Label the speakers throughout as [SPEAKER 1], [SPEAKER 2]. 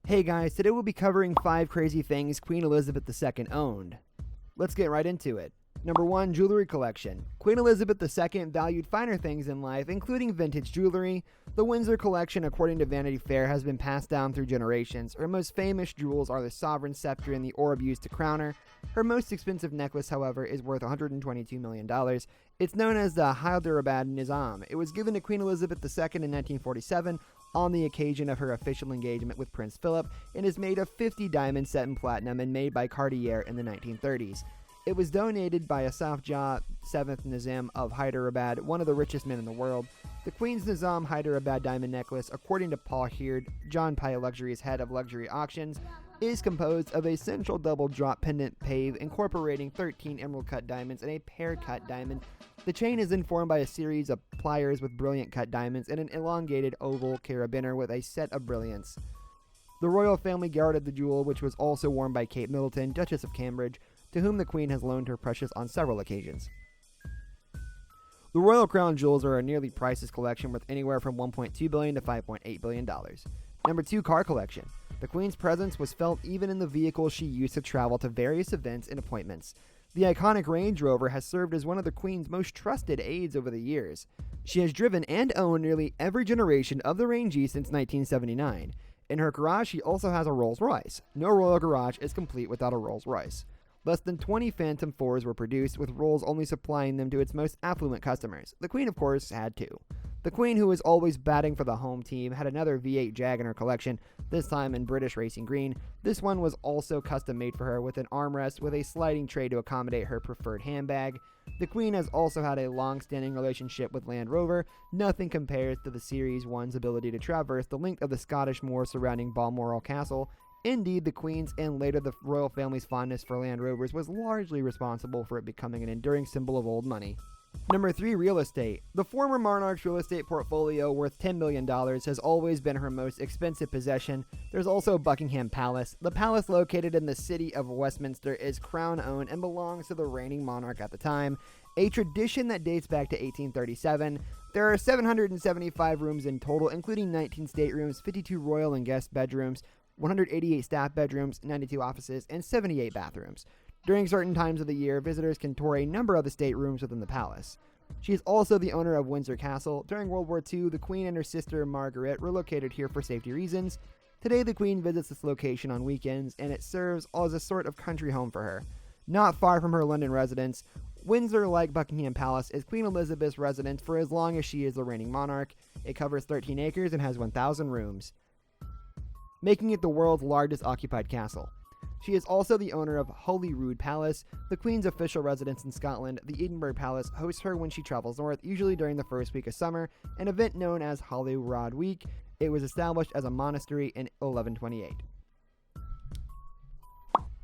[SPEAKER 1] Hey guys, today we'll be covering 5 crazy things Queen Elizabeth II owned. Let's get right into it. Number 1, jewelry collection. Queen Elizabeth II valued finer things in life, including vintage jewelry. The Windsor collection, according to Vanity Fair, has been passed down through generations. Her most famous jewels are the sovereign scepter and the orb used to crown her. Her most expensive necklace, however, is worth $122 million. It's known as the Hyderabad Nizam. It was given to Queen Elizabeth II in 1947 on the occasion of her official engagement with Prince Philip, and is made of 50 diamonds set in platinum and made by Cartier in the 1930s. It was donated by Asaf Jah, 7th Nizam of Hyderabad, one of the richest men in the world. The Queen's Nizam Hyderabad diamond necklace, according to Paul Heard, John Pye Luxury's head of luxury auctions, is composed of a central double drop pendant pave incorporating 13 emerald cut diamonds and a pear cut diamond. The chain is then formed by a series of pliers with brilliant cut diamonds and an elongated oval carabiner with a set of brilliants. The royal family guarded the jewel, which was also worn by Kate Middleton, Duchess of Cambridge, to whom the Queen has loaned her precious on several occasions. The Royal Crown jewels are a nearly priceless collection worth anywhere from $1.2 billion to $5.8 billion. Number 2, car collection. The Queen's presence was felt even in the vehicles she used to travel to various events and appointments. The iconic Range Rover has served as one of the Queen's most trusted aides over the years. She has driven and owned nearly every generation of the Range since 1979. In her garage, she also has a Rolls-Royce. No royal garage is complete without a Rolls-Royce. Less than 20 Phantom 4s were produced, with Rolls only supplying them to its most affluent customers. The Queen, of course, had 2. The Queen, who was always batting for the home team, had another V8 Jag in her collection, this time in British Racing Green. This one was also custom made for her with an armrest with a sliding tray to accommodate her preferred handbag. The Queen has also had a long-standing relationship with Land Rover. Nothing compares to the Series 1's ability to traverse the length of the Scottish moors surrounding Balmoral Castle. Indeed, the Queen's and later the royal family's fondness for Land Rovers was largely responsible for it becoming an enduring symbol of old money. Number 3, real estate. The former monarch's real estate portfolio, worth $10 million, has always been her most expensive possession. There's also Buckingham Palace. The palace, located in the city of Westminster, is crown-owned and belongs to the reigning monarch at the time, a tradition that dates back to 1837. There are 775 rooms in total, including 19 staterooms, 52 royal and guest bedrooms, 188 staff bedrooms, 92 offices, and 78 bathrooms. During certain times of the year, visitors can tour a number of the staterooms within the palace. She is also the owner of Windsor Castle. During World War II, the Queen and her sister Margaret relocated here for safety reasons. Today, the Queen visits this location on weekends, and it serves as a sort of country home for her. Not far from her London residence, Windsor, like Buckingham Palace, is Queen Elizabeth's residence for as long as she is the reigning monarch. It covers 13 acres and has 1,000 rooms, making it the world's largest occupied castle. She is also the owner of Holyrood Palace, the Queen's official residence in Scotland. The Edinburgh Palace hosts her when she travels north, usually during the first week of summer, an event known as Holyrood Week. It was established as a monastery in 1128.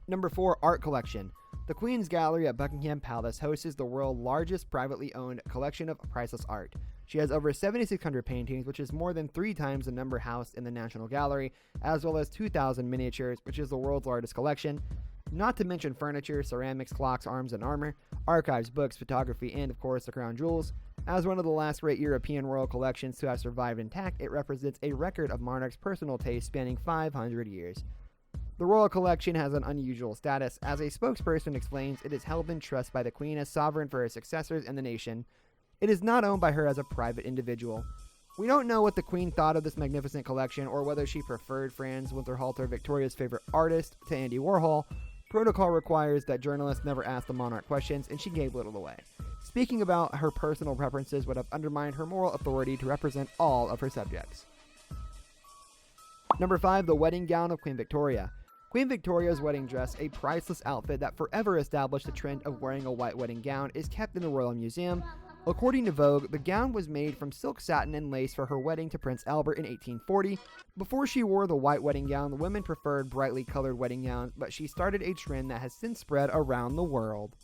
[SPEAKER 1] Number 4, art collection. The Queen's Gallery at Buckingham Palace hosts the world's largest privately owned collection of priceless art. She has over 7,600 paintings, which is more than 3 times the number housed in the National Gallery, as well as 2,000 miniatures, which is the world's largest collection. Not to mention furniture, ceramics, clocks, arms and armor, archives, books, photography, and of course the crown jewels. As one of the last great European royal collections to have survived intact, it represents a record of monarch's personal taste spanning 500 years. The royal collection has an unusual status. As a spokesperson explains, it is held in trust by the Queen as sovereign for her successors and the nation. It is not owned by her as a private individual. We don't know what the Queen thought of this magnificent collection, or whether she preferred Franz Winterhalter, Victoria's favorite artist, to Andy Warhol. Protocol requires that journalists never ask the monarch questions, and she gave little away. Speaking about her personal preferences would have undermined her moral authority to represent all of her subjects. Number 5, the wedding gown of Queen Victoria. Queen Victoria's wedding dress, a priceless outfit that forever established the trend of wearing a white wedding gown, is kept in the Royal Museum. According to Vogue, the gown was made from silk satin and lace for her wedding to Prince Albert in 1840. Before she wore the white wedding gown, the women preferred brightly colored wedding gowns, but she started a trend that has since spread around the world.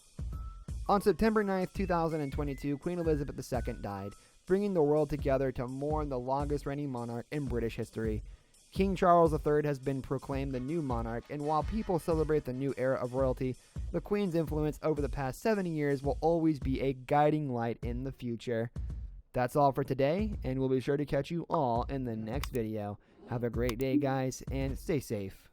[SPEAKER 1] On September 9, 2022, Queen Elizabeth II died, bringing the world together to mourn the longest reigning monarch in British history. King Charles III has been proclaimed the new monarch, and while people celebrate the new era of royalty, the Queen's influence over the past 70 years will always be a guiding light in the future. That's all for today, and we'll be sure to catch you all in the next video. Have a great day, guys, and stay safe.